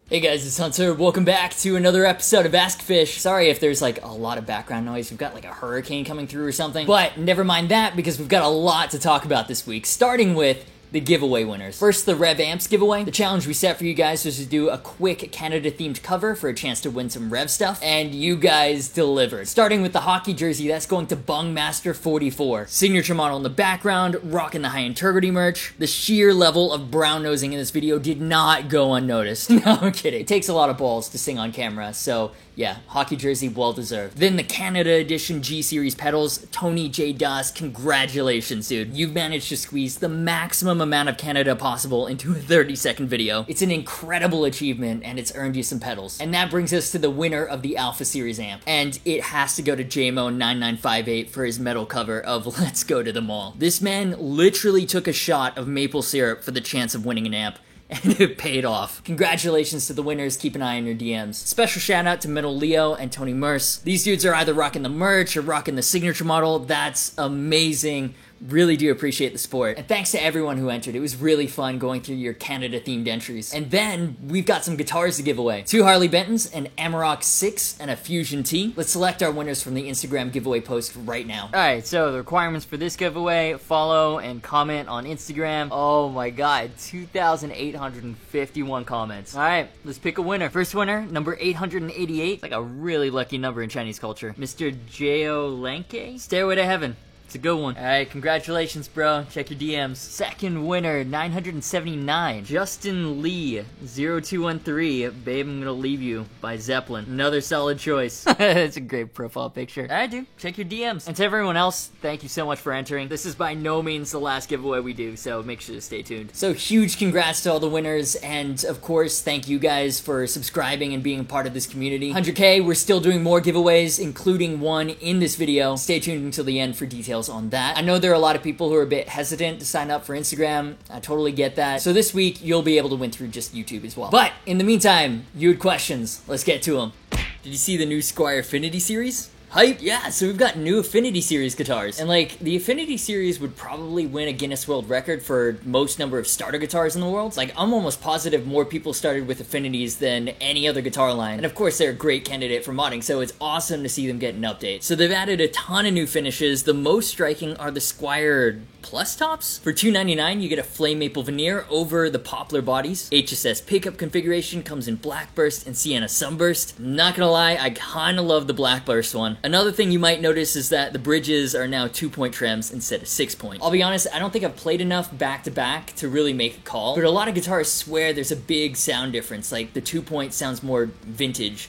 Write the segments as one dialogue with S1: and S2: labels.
S1: Hey guys, it's Hunter. Welcome back to another episode of Ask Fish. Sorry if there's like a lot of background noise. We've got like a hurricane coming through or something. But never mind that because we've got a lot to talk about this week, starting with the giveaway winners. First, the Rev Amps giveaway. The challenge we set for you guys was to do a quick Canada-themed cover for a chance to win some Rev stuff, and you guys delivered. Starting with the hockey jersey, that's going to Bungmaster44. Signature model in the background, rocking the High Integrity merch. The sheer level of brown nosing in this video did not go unnoticed. No, I'm kidding. It takes a lot of balls to sing on camera, so yeah, hockey jersey, well deserved. Then the Canada Edition G-Series pedals, Tony J. Doss, congratulations, dude. You've managed to squeeze the maximum amount of Canada possible into a 30-second video. It's an incredible achievement, and it's earned you some pedals. And that brings us to the winner of the Alpha Series amp, and it has to go to JMO9958 for his metal cover of Let's Go to the Mall. This man literally took a shot of maple syrup for the chance of winning an amp, and it paid off. Congratulations to the winners. Keep an eye on your DMs. Special shout out to Metal Leo and Tony Merce. These dudes are either rocking the merch or rocking the signature model. That's amazing. Really do appreciate the support. And thanks to everyone who entered. It was really fun going through your Canada-themed entries. And then, we've got some guitars to give away. 2 Harley Bentons, an Amarok 6, and a Fusion T. Let's select our winners from the Instagram giveaway post right now. Alright, so the requirements for this giveaway, follow and comment on Instagram. Oh my god, 2,851 comments. Alright, let's pick a winner. First winner, number 888. It's like a really lucky number in Chinese culture. Mr. J.O. Lenke? Stairway to Heaven. It's a good one. Alright, congratulations, bro. Check your DMs. Second winner, 979. Justin Lee, 0213. Babe, I'm Gonna Leave You by Zeppelin. Another solid choice. It's a great profile picture. Alright, dude. Check your DMs. And to everyone else, thank you so much for entering. This is by no means the last giveaway we do, so make sure to stay tuned. So, huge congrats to all the winners, and of course, thank you guys for subscribing and being a part of this community. 100K, we're still doing more giveaways, including one in this video. Stay tuned until the end for details on that. I know there are a lot of people who are a bit hesitant to sign up for Instagram. I totally get that. So this week, you'll be able to win through just YouTube as well. But in the meantime, you had questions. Let's get to them. Did you see the new Squier Affinity series? Hype! Yeah, so we've got new Affinity Series guitars. And like, the Affinity Series would probably win a Guinness World Record for most number of starter guitars in the world. Like, I'm almost positive more people started with Affinities than any other guitar line. And of course, they're a great candidate for modding, so it's awesome to see them get an update. So they've added a ton of new finishes. The most striking are the Squier Plus tops. For $2.99, you get a flame maple veneer over the poplar bodies. HSS pickup configuration comes in Black Burst and Sienna Sunburst. Not gonna lie, I kinda love the Black Burst one. Another thing you might notice is that the bridges are now 2-point trims instead of 6-point. I'll be honest, I don't think I've played enough back-to-back to really make a call, but a lot of guitarists swear there's a big sound difference, like the 2-point sounds more vintage,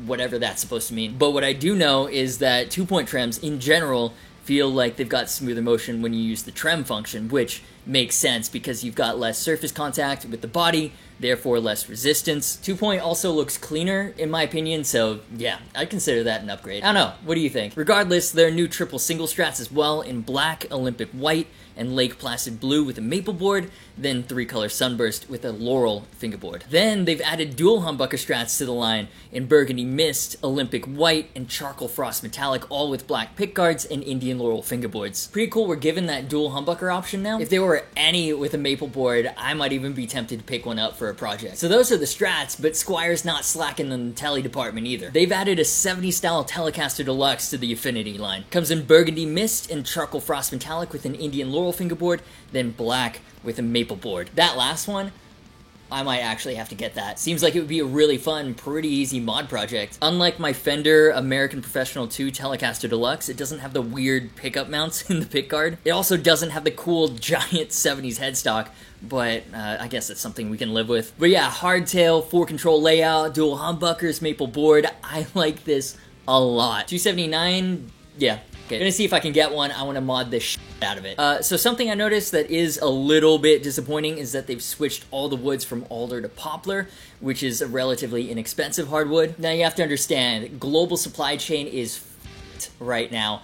S1: whatever that's supposed to mean. But what I do know is that 2-point trims, in general, feel like they've got smoother motion when you use the trem function, which makes sense because you've got less surface contact with the body, therefore less resistance. 2-point also looks cleaner, in my opinion, so yeah, I'd consider that an upgrade. I don't know, what do you think? Regardless, there are new triple single strats as well in black, Olympic white, and Lake Placid blue with a maple board, then 3-color Sunburst with a Laurel fingerboard. Then they've added dual humbucker strats to the line in Burgundy Mist, Olympic White, and Charcoal Frost Metallic, all with black pickguards and Indian Laurel fingerboards. Pretty cool we're given that dual humbucker option now. If there were any with a maple board, I might even be tempted to pick one up for a project. So those are the strats, but Squier's not slacking in the telly department either. They've added a 70s style Telecaster Deluxe to the Affinity line. Comes in Burgundy Mist and Charcoal Frost Metallic with an Indian Laurel fingerboard, then black with a maple board. That last one, I might actually have to get that. Seems like it would be a really fun, pretty easy mod project. Unlike my Fender American Professional 2 Telecaster Deluxe, it doesn't have the weird pickup mounts in the pickguard. It also doesn't have the cool giant 70s headstock, but I guess that's something we can live with. But yeah, hardtail, 4-control layout, dual humbuckers, maple board. I like this a lot. $279, yeah. Okay, I'm gonna see if I can get one. I want to mod this shit out of it. So something I noticed that is a little bit disappointing is that they've switched all the woods from alder to poplar, which is a relatively inexpensive hardwood. Now you have to understand, global supply chain is f***ed right now.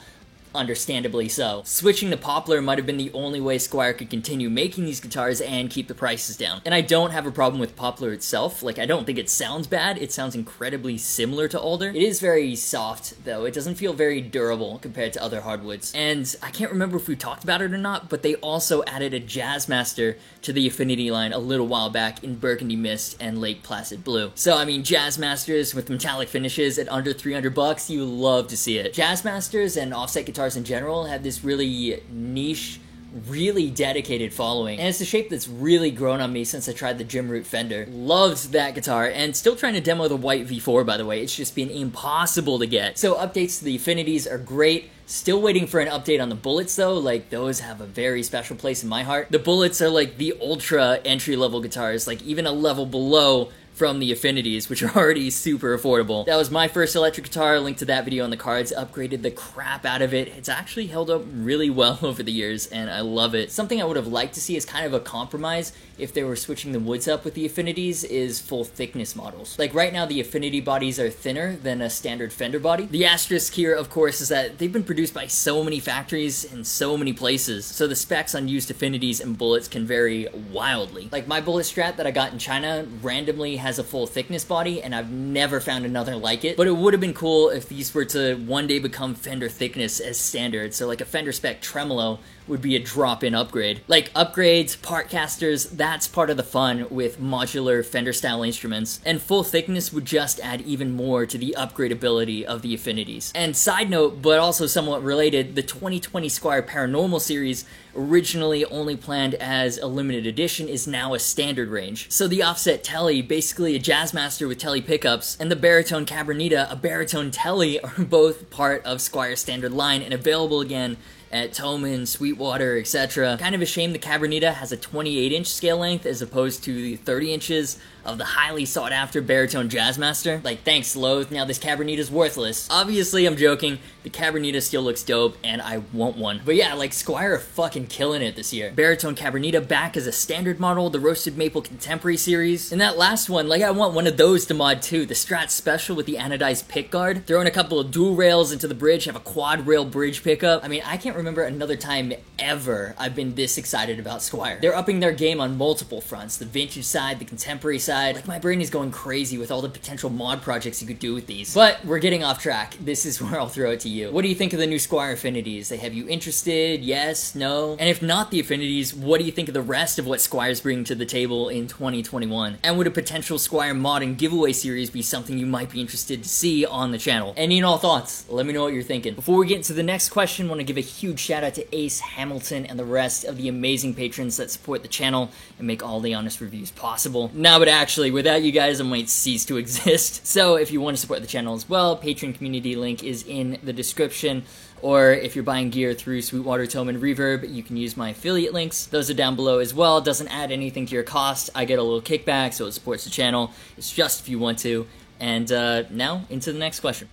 S1: understandably so. Switching to Poplar might have been the only way Squier could continue making these guitars and keep the prices down. And I don't have a problem with Poplar itself. Like, I don't think it sounds bad. It sounds incredibly similar to Alder. It is very soft, though. It doesn't feel very durable compared to other hardwoods. And I can't remember if we talked about it or not, but they also added a Jazzmaster to the Affinity line a little while back in Burgundy Mist and Lake Placid Blue. So, I mean, Jazzmasters with metallic finishes at under $300, you love to see it. Jazzmasters and offset guitars in general have this really niche, really dedicated following, and it's a shape that's really grown on me since I tried the Jim Root Fender. Loved that guitar, and still trying to demo the White V4, by the way. It's just been impossible to get. So updates to the Affinities are great. Still waiting for an update on the Bullets, though. Like, those have a very special place in my heart. The Bullets are like the ultra entry-level guitars, like even a level below from the Affinities, which are already super affordable. That was my first electric guitar. Link to that video in the cards. Upgraded the crap out of it. It's actually held up really well over the years, and I love it. Something I would have liked to see as kind of a compromise if they were switching the woods up with the Affinities is full thickness models. Like, right now the Affinity bodies are thinner than a standard Fender body. The asterisk here, of course, is that they've been produced by so many factories in so many places, so the specs on used Affinities and Bullets can vary wildly. Like, my Bullet Strat that I got in China randomly has a full thickness body, and I've never found another like it. But it would have been cool if these were to one day become Fender thickness as standard, so like a Fender spec tremolo would be a drop-in upgrade. Like, upgrades, part casters, that's part of the fun with modular Fender-style instruments, and full thickness would just add even more to the upgradability of the Affinities. And side note, but also somewhat related, the 2020 Squier Paranormal series, originally only planned as a limited edition, is now a standard range. So the offset Telly, basically a Jazzmaster with Telly pickups, and the baritone Cabronita, a baritone Telly, are both part of Squier's standard line and available again at Thomann, Sweetwater, etc. Kind of a shame the Cabronita has a 28-inch scale length as opposed to the 30 inches of the highly sought-after baritone Jazzmaster. Like, thanks, Loathe, now this Cabronita's worthless. Obviously, I'm joking. The Cabronita still looks dope, and I want one. But yeah, like, Squier are fucking killing it this year. Baritone Cabronita back as a standard model, the Roasted Maple Contemporary series. And that last one, like, I want one of those to mod too. The Strat Special with the anodized pickguard. Throw in a couple of dual rails into the bridge, have a quad rail bridge pickup. I mean, I can't remember another time ever I've been this excited about Squier. They're upping their game on multiple fronts. The vintage side, the contemporary side. Like, my brain is going crazy with all the potential mod projects you could do with these. But we're getting off track. This is where I'll throw it to you. What do you think of the new Squier Affinities? They have you interested? Yes? No? And if not the Affinities, what do you think of the rest of what Squier's bringing to the table in 2021? And would a potential Squier mod and giveaway series be something you might be interested to see on the channel? Any and all thoughts? Let me know what you're thinking. Before we get into the next question, I want to give a huge shout out to Ace Hamilton and the rest of the amazing patrons that support the channel and make all the honest reviews possible. Now, but actually, without you guys, I might cease to exist. So if you want to support the channel as well, Patreon community link is in the description. Or if you're buying gear through Sweetwater, Thomann, Reverb, you can use my affiliate links. Those are down below as well. It doesn't add anything to your cost. I get a little kickback, so it supports the channel. It's just if you want to. And now, into the next question.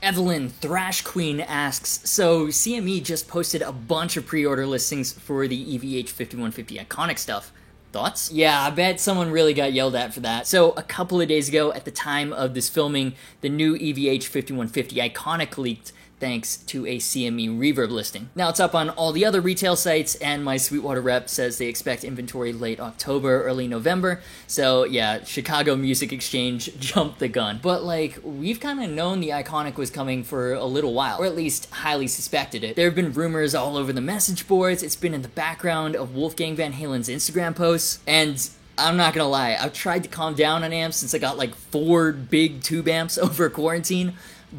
S1: Evelyn Thrash Queen asks, so CME just posted a bunch of pre-order listings for the EVH 5150 Iconic stuff. Thoughts? Yeah, I bet someone really got yelled at for that. So a couple of days ago, at the time of this filming, the new EVH 5150 Iconic leaked, thanks to a CME Reverb listing. Now it's up on all the other retail sites, and my Sweetwater rep says they expect inventory late October, early November. So yeah, Chicago Music Exchange jumped the gun. But like, we've kind of known the Iconic was coming for a little while, or at least highly suspected it. There have been rumors all over the message boards. It's been in the background of Wolfgang Van Halen's Instagram posts, and I'm not gonna lie, I've tried to calm down on amps since I got like 4 big tube amps over quarantine,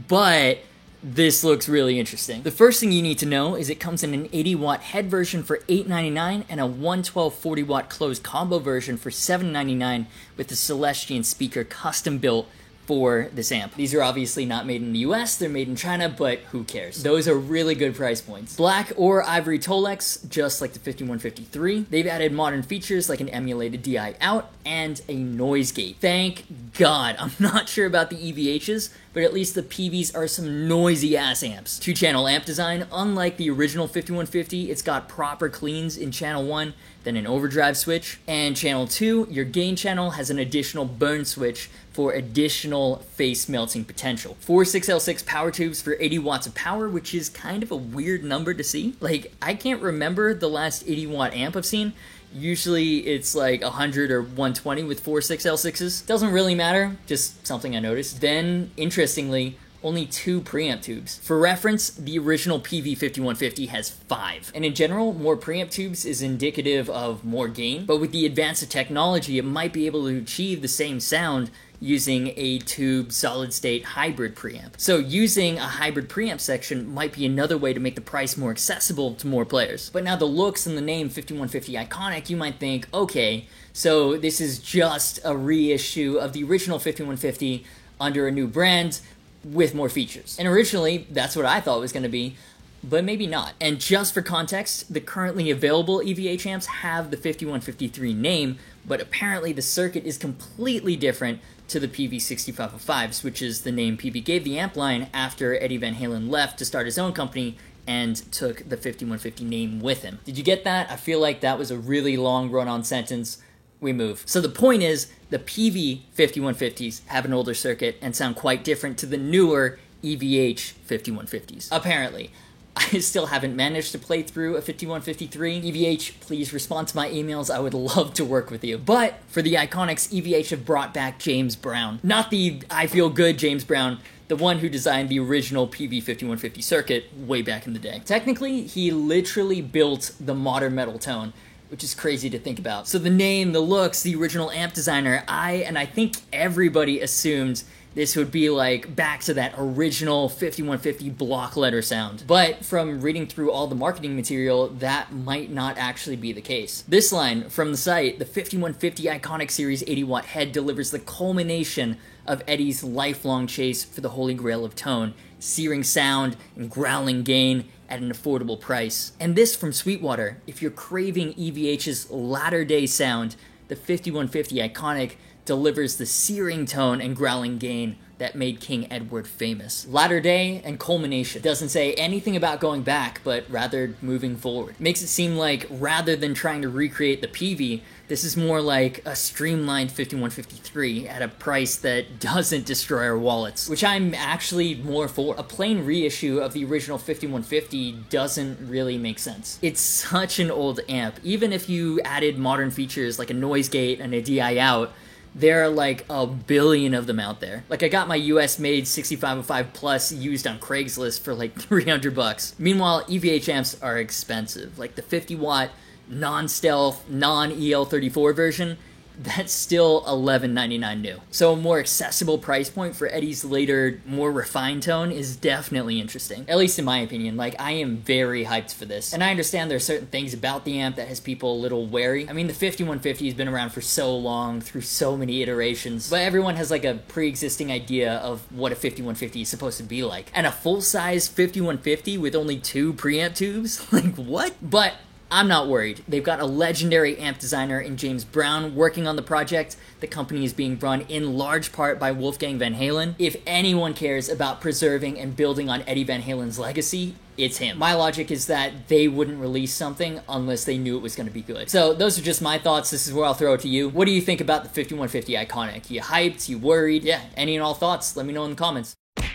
S1: but this looks really interesting. The first thing you need to know is it comes in an 80-watt head version for $899 and a 112 40-watt closed combo version for $799 with the Celestion speaker custom built for this amp. These are obviously not made in the US, they're made in China, but who cares? Those are really good price points. Black or ivory Tolex, just like the 5153. They've added modern features like an emulated DI out and a noise gate. Thank god, I'm not sure about the EVHs, but at least the PVs are some noisy ass amps. 2-channel amp design, unlike the original 5150, it's got proper cleans in channel 1, then an overdrive switch, and channel 2, your gain channel has an additional burn switch for additional face melting potential. 4 6L6 power tubes for 80 watts of power, which is kind of a weird number to see. Like, I can't remember the last 80 watt amp I've seen. Usually it's like 100 or 120 with 4 6L6s. Doesn't really matter, just something I noticed. Then, interestingly, only 2 preamp tubes. For reference, the original PV5150 has 5. And in general, more preamp tubes is indicative of more gain, but with the advance of technology, it might be able to achieve the same sound using a tube solid-state hybrid preamp. So using a hybrid preamp section might be another way to make the price more accessible to more players. But now the looks and the name 5150 Iconic, you might think, okay, so this is just a reissue of the original 5150 under a new brand with more features. And originally, that's what I thought it was going to be, but maybe not. And just for context, the currently available EVH amps have the 5153 name, but apparently the circuit is completely different to the PV6505s, which is the name PV gave the amp line after Eddie Van Halen left to start his own company and took the 5150 name with him. Did you get that? I feel like that was a really long run-on sentence. We move. So the point is, the PV 5150s have an older circuit and sound quite different to the newer EVH 5150s. Apparently. I still haven't managed to play through a 5153. EVH, please respond to my emails. I would love to work with you. But for the Iconics, EVH have brought back James Brown. Not the I Feel Good James Brown, the one who designed the original PV5150 circuit way back in the day. Technically, he literally built the modern metal tone, which is crazy to think about. So the name, the looks, the original amp designer, I think everybody assumed this would be like back to that original 5150 block letter sound. But from reading through all the marketing material, that might not actually be the case. This line from the site, the 5150 Iconic Series 80 watt head delivers the culmination of Eddie's lifelong chase for the holy grail of tone, searing sound and growling gain at an affordable price. And this from Sweetwater, if you're craving EVH's latter-day sound, the 5150 Iconic delivers the searing tone and growling gain that made King Edward famous. Latter day and culmination. Doesn't say anything about going back, but rather moving forward. Makes it seem like rather than trying to recreate the PV, this is more like a streamlined 5153 at a price that doesn't destroy our wallets, which I'm actually more for. A plain reissue of the original 5150 doesn't really make sense. It's such an old amp. Even if you added modern features like a noise gate and a DI out, there are like a billion of them out there. Like, I got my US-made 6505 Plus used on Craigslist for like $300. Meanwhile, EVH amps are expensive. Like the 50-watt non-stealth, non-EL34 version, that's still $11.99 new. So a more accessible price point for Eddie's later, more refined tone is definitely interesting. At least in my opinion. Like, I am very hyped for this. And I understand there are certain things about the amp that has people a little wary. I mean, the 5150 has been around for so long, through so many iterations, but everyone has like a pre-existing idea of what a 5150 is supposed to be like. And a full-size 5150 with only 2 preamp tubes? Like, what? But I'm not worried. They've got a legendary amp designer in James Brown working on the project. The company is being run in large part by Wolfgang Van Halen. If anyone cares about preserving and building on Eddie Van Halen's legacy, it's him. My logic is that they wouldn't release something unless they knew it was going to be good. So those are just my thoughts. This is where I'll throw it to you. What do you think about the 5150 Iconic? You hyped? You worried? Yeah, any and all thoughts? Let me know in the comments.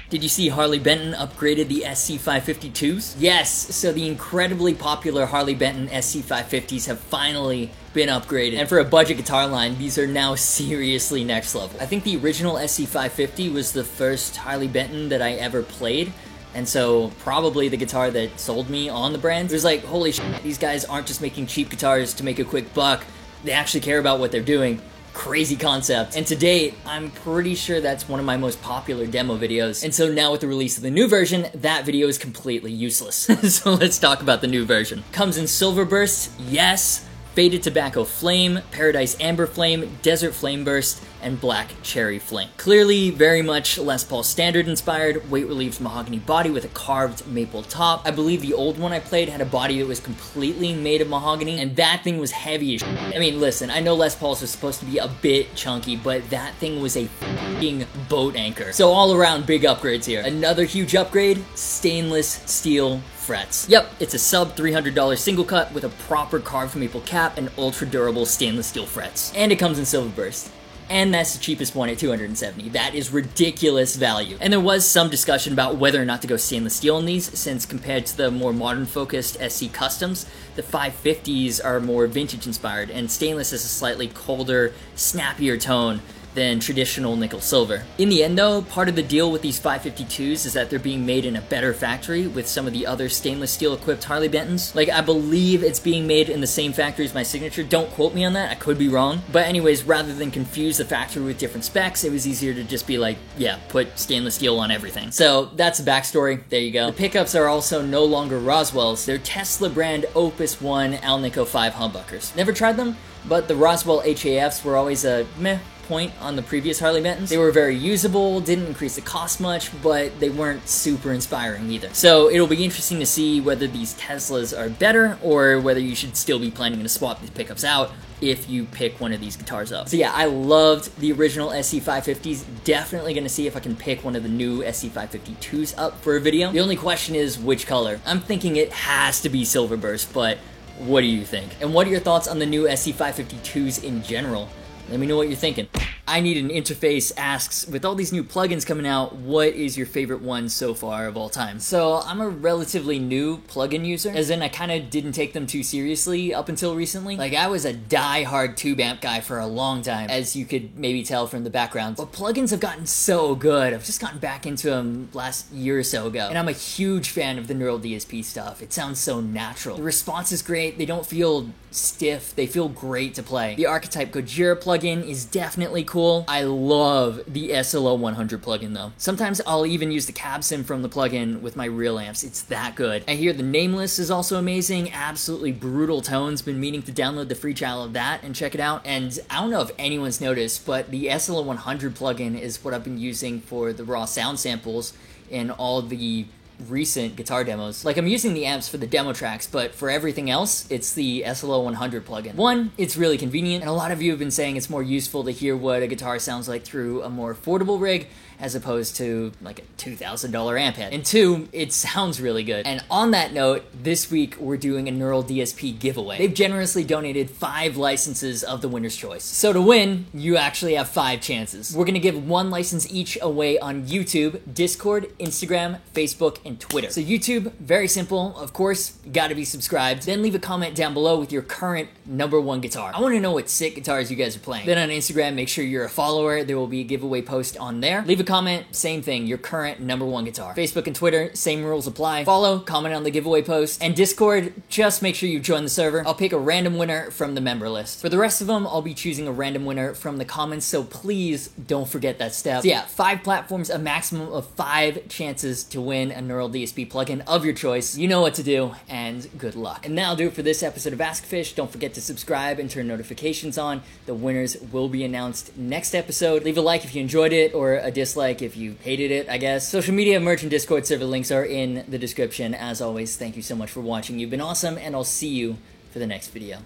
S1: Did you see Harley Benton upgraded the SC552s? Yes, so the incredibly popular Harley Benton SC550s have finally been upgraded. And for a budget guitar line, these are now seriously next level. I think the original SC550 was the first Harley Benton that I ever played, and so probably the guitar that sold me on the brand. It was like, holy shit, these guys aren't just making cheap guitars to make a quick buck, they actually care about what they're doing. Crazy concept. And to date, I'm pretty sure that's one of my most popular demo videos. And so now with the release of the new version, that video is completely useless. So let's talk about the new version. Comes in Silver Burst, yes. Faded Tobacco Flame, Paradise Amber Flame, Desert Flame Burst, and black cherry flame. Clearly very much Les Paul standard inspired, weight relieved mahogany body with a carved maple top. I believe the old one I played had a body that was completely made of mahogany, and that thing was heavy as shit. I mean, listen, I know Les Paul's was supposed to be a bit chunky, but that thing was a f***ing boat anchor. So all around big upgrades here. Another huge upgrade, stainless steel frets. Yep, it's a sub $300 single cut with a proper carved maple cap and ultra durable stainless steel frets. And it comes in silver burst. And that's the cheapest one at $270. That is ridiculous value. And there was some discussion about whether or not to go stainless steel in these, since compared to the more modern focused SC Customs, the 550s are more vintage inspired, and stainless is a slightly colder, snappier tone than traditional nickel silver. In the end though, part of the deal with these 552s is that they're being made in a better factory with some of the other stainless steel equipped Harley Bentons. Like, I believe it's being made in the same factory as my Signature. Don't quote me on that, I could be wrong. But anyways, rather than confuse the factory with different specs, it was easier to just be like, yeah, put stainless steel on everything. So that's the backstory, there you go. The pickups are also no longer Roswells, they're Tesla brand Opus 1 Alnico 5 humbuckers. Never tried them, but the Roswell HAFs were always a meh point on the previous Harley Bentons. They were very usable, didn't increase the cost much, but they weren't super inspiring either. So it'll be interesting to see whether these Teslas are better, or whether you should still be planning to swap these pickups out if you pick one of these guitars up. So yeah, I loved the original SC550s. Definitely gonna see if I can pick one of the new SC552s up for a video. The only question is which color. I'm thinking it has to be Silver Burst, but what do you think? And what are your thoughts on the new SC552s in general? Let me know what you're thinking. I Need an Interface asks, with all these new plugins coming out, what is your favorite one so far of all time? So I'm a relatively new plugin user, as in I kind of didn't take them too seriously up until recently. Like, I was a die-hard tube amp guy for a long time, as you could maybe tell from the background. But plugins have gotten so good. I've just gotten back into them last year or so ago, and I'm a huge fan of the Neural DSP stuff. It sounds so natural. The response is great. They don't feel stiff. They feel great to play. The Archetype Gojira plugin is definitely cool. I love the SLO 100 plugin though. Sometimes I'll even use the cab sim from the plugin with my real amps. It's that good. I hear the Nameless is also amazing. Absolutely brutal tones. Been meaning to download the free trial of that and check it out. And I don't know if anyone's noticed, but the SLO 100 plugin is what I've been using for the raw sound samples in all the recent guitar demos. Like, I'm using the amps for the demo tracks, but for everything else, it's the SLO 100 plugin. One, it's really convenient, and a lot of you have been saying it's more useful to hear what a guitar sounds like through a more affordable rig, as opposed to like a $2,000 amp head. And two, it sounds really good. And on that note, this week we're doing a Neural DSP giveaway. They've generously donated 5 licenses of the winner's choice. So to win, you actually have 5 chances. We're gonna give 1 license each away on YouTube, Discord, Instagram, Facebook, and Twitter. So YouTube, very simple. Of course, you gotta be subscribed. Then leave a comment down below with your current #1 guitar. I wanna know what sick guitars you guys are playing. Then on Instagram, make sure you're a follower. There will be a giveaway post on there. Leave a comment, same thing, your current #1 guitar. Facebook and Twitter, same rules apply. Follow, comment on the giveaway post, and Discord, just make sure you join the server. I'll pick a random winner from the member list. For the rest of them, I'll be choosing a random winner from the comments, so please don't forget that step. So yeah, 5 platforms, a maximum of 5 chances to win a Neural DSP plugin of your choice. You know what to do, and good luck. And that'll do it for this episode of Ask Fish. Don't forget to subscribe and turn notifications on. The winners will be announced next episode. Leave a like if you enjoyed it, or a dislike if you hated it, I guess. Social media, merch, and Discord server links are in the description. As always, thank you so much for watching. You've been awesome, and I'll see you for the next video.